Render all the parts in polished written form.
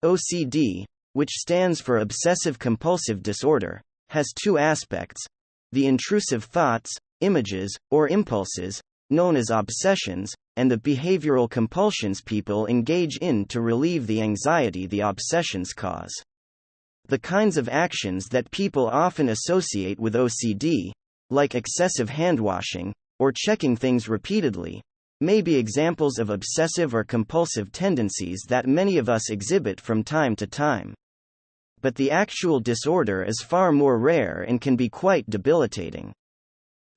OCD, which stands for obsessive-compulsive disorder, has two aspects: the intrusive thoughts, images, or impulses, known as obsessions, and the behavioral compulsions people engage in to relieve the anxiety the obsessions cause. The kinds of actions that people often associate with OCD, like excessive handwashing, or checking things repeatedly, may be examples of obsessive or compulsive tendencies that many of us exhibit from time to time. But the actual disorder is far more rare and can be quite debilitating.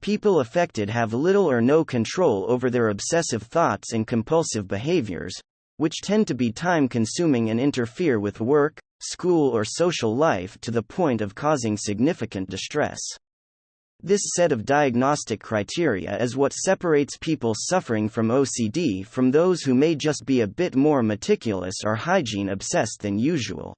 People affected have little or no control over their obsessive thoughts and compulsive behaviors, which tend to be time-consuming and interfere with work, school or social life to the point of causing significant distress. This set of diagnostic criteria is what separates people suffering from OCD from those who may just be a bit more meticulous or hygiene-obsessed than usual.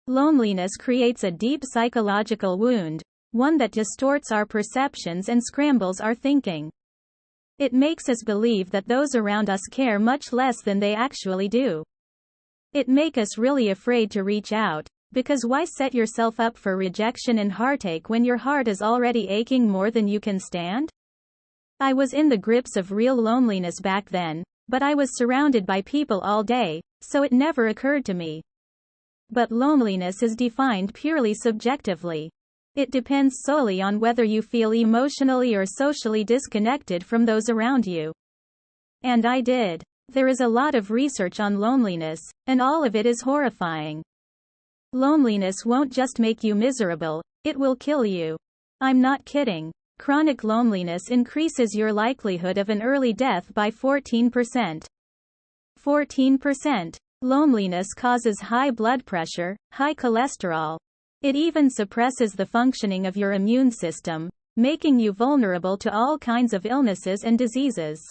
Loneliness creates a deep psychological wound, one that distorts our perceptions and scrambles our thinking. It makes us believe that those around us care much less than they actually do. It makes us really afraid to reach out, because why set yourself up for rejection and heartache when your heart is already aching more than you can stand? I was in the grips of real loneliness back then, but I was surrounded by people all day, so it never occurred to me. But loneliness is defined purely subjectively. It depends solely on whether you feel emotionally or socially disconnected from those around you. And I did. There is a lot of research on loneliness, and all of it is horrifying. Loneliness won't just make you miserable, it will kill you. I'm not kidding. Chronic loneliness increases your likelihood of an early death by 14%. 14%. Loneliness causes high blood pressure, high cholesterol. It even suppresses the functioning of your immune system, making you vulnerable to all kinds of illnesses and diseases.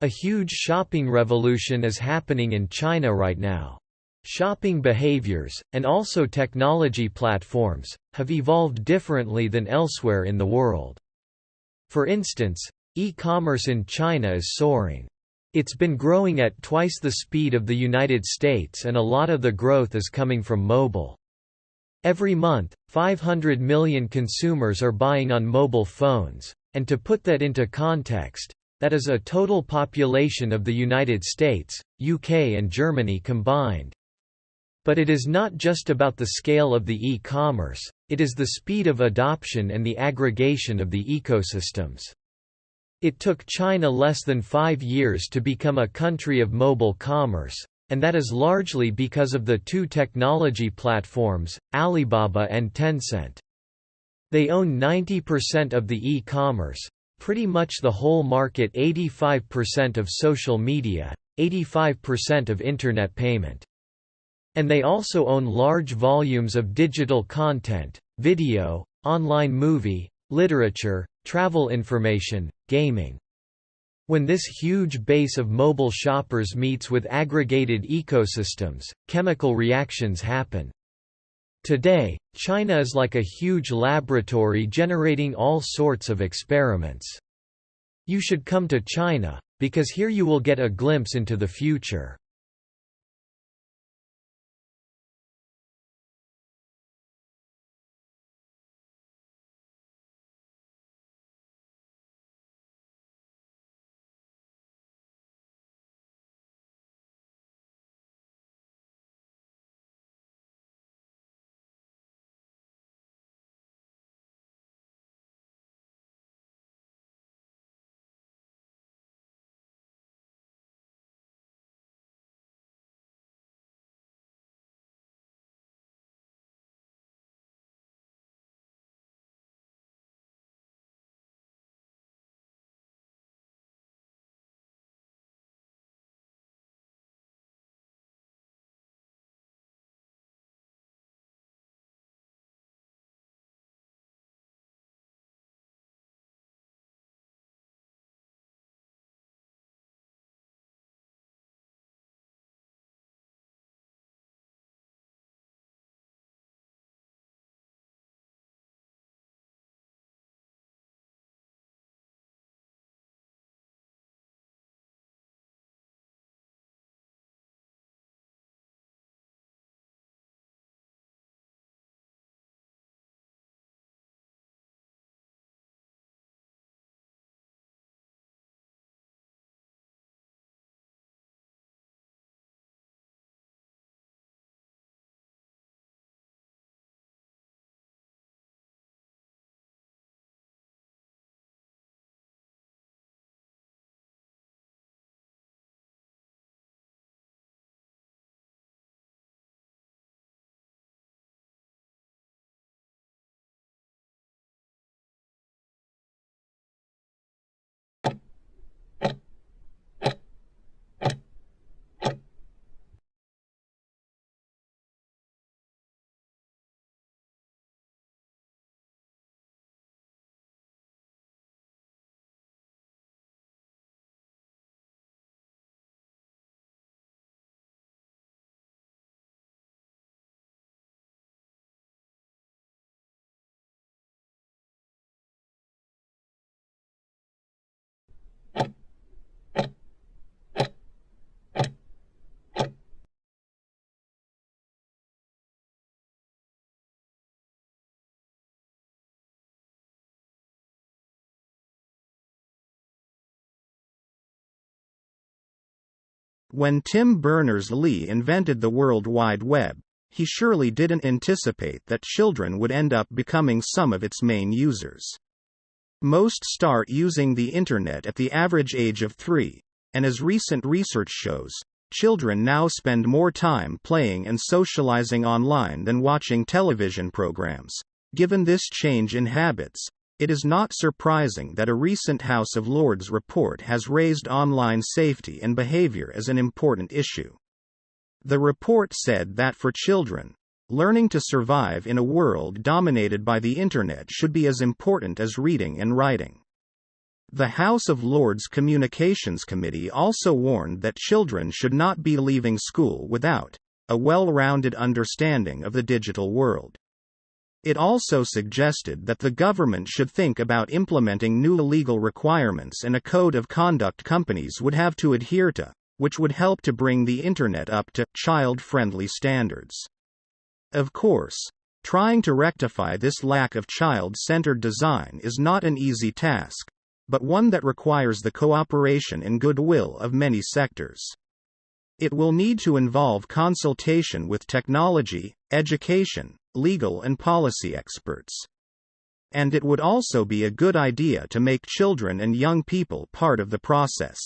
A huge shopping revolution is happening in China right now. Shopping behaviors, and also technology platforms, have evolved differently than elsewhere in the world. For instance, e-commerce in China is soaring. It's been growing at twice the speed of the United States, and a lot of the growth is coming from mobile. Every month, 500 million consumers are buying on mobile phones, and to put that into context, that is a total population of the United States, UK and Germany combined. But it is not just about the scale of the e-commerce, it is the speed of adoption and the aggregation of the ecosystems. It took China less than 5 years to become a country of mobile commerce, and that is largely because of the two technology platforms, Alibaba and Tencent. They own 90% of the e-commerce, pretty much the whole market, 85% of social media, 85% of internet payment. And they also own large volumes of digital content, video, online movie, literature, travel information, gaming. When this huge base of mobile shoppers meets with aggregated ecosystems, chemical reactions happen. Today, China is like a huge laboratory generating all sorts of experiments. You should come to China, because here you will get a glimpse into the future. When Tim Berners-Lee invented the World Wide Web, he surely didn't anticipate that children would end up becoming some of its main users. Most start using the Internet at the average age of 3, and as recent research shows, children now spend more time playing and socializing online than watching television programs. Given this change in habits, it is not surprising that a recent House of Lords report has raised online safety and behavior as an important issue. The report said that for children, learning to survive in a world dominated by the Internet should be as important as reading and writing. The House of Lords Communications Committee also warned that children should not be leaving school without a well-rounded understanding of the digital world. It also suggested that the government should think about implementing new legal requirements and a code of conduct companies would have to adhere to, which would help to bring the Internet up to child-friendly standards. Of course, trying to rectify this lack of child-centered design is not an easy task, but one that requires the cooperation and goodwill of many sectors. It will need to involve consultation with technology, education, legal and policy experts. And it would also be a good idea to make children and young people part of the process.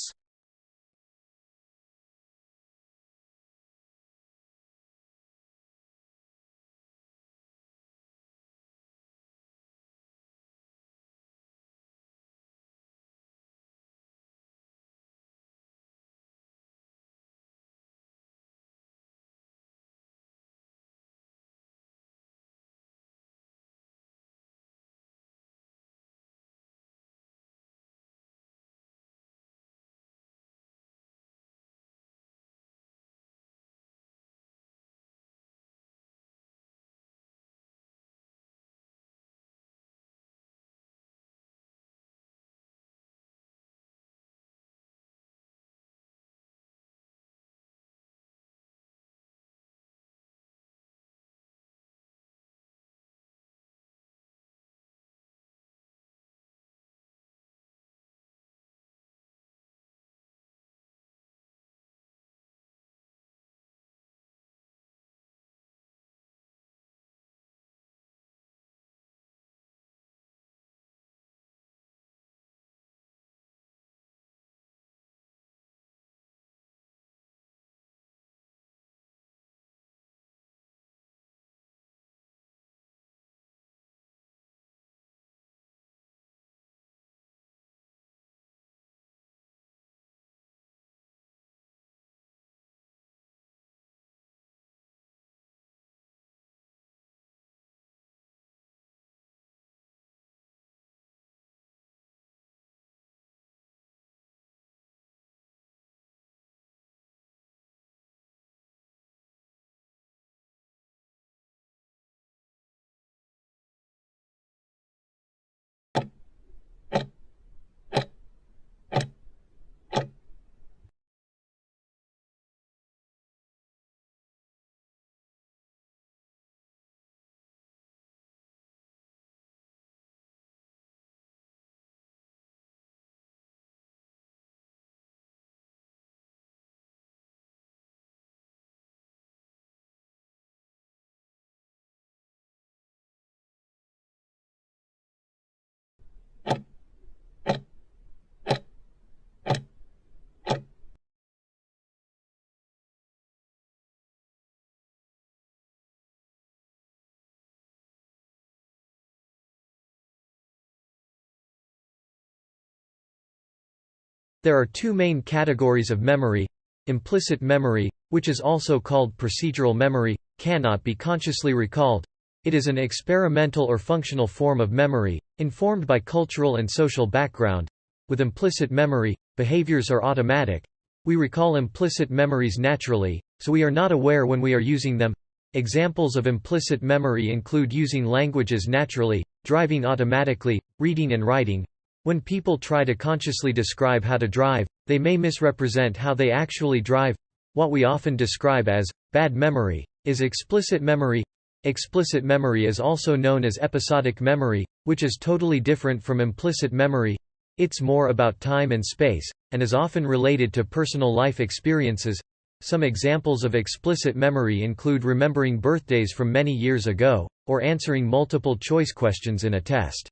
There are two main categories of memory. Implicit memory, which is also called procedural memory, cannot be consciously recalled. It is an experimental or functional form of memory, informed by cultural and social background. With implicit memory, behaviors are automatic. We recall implicit memories naturally, so we are not aware when we are using them. Examples of implicit memory include using languages naturally, driving automatically, reading and writing. When people try to consciously describe how to drive, they may misrepresent how they actually drive. What we often describe as bad memory is explicit memory. Explicit memory is also known as episodic memory, which is totally different from implicit memory. It's more about time and space, and is often related to personal life experiences. Some examples of explicit memory include remembering birthdays from many years ago, or answering multiple choice questions in a test.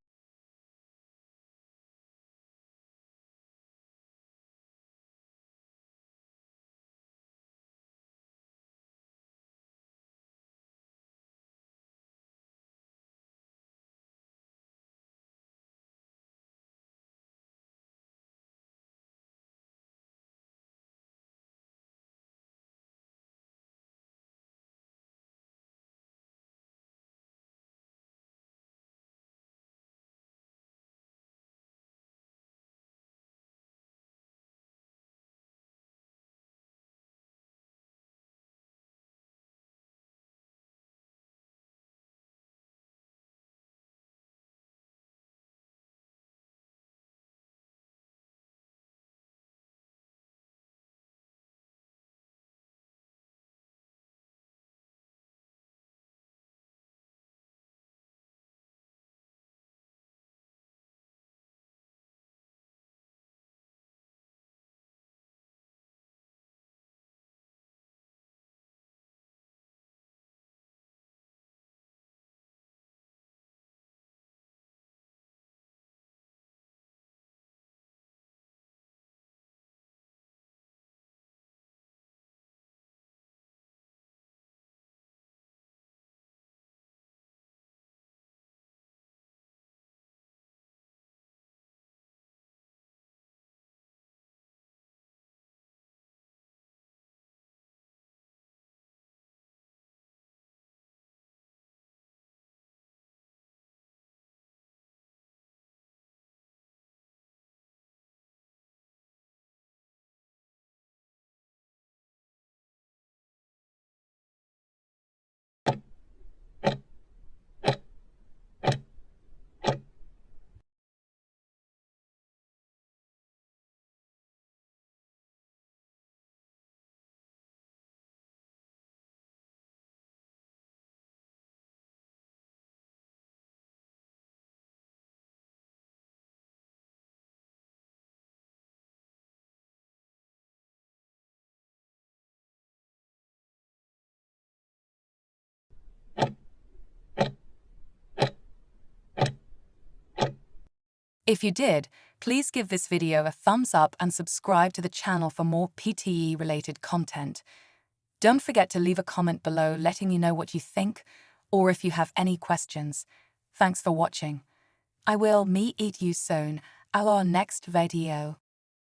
If you did, please give this video a thumbs up and subscribe to the channel for more PTE-related content. Don't forget to leave a comment below letting me know what you think, or if you have any questions. Thanks for watching. I will meet you soon at our next video.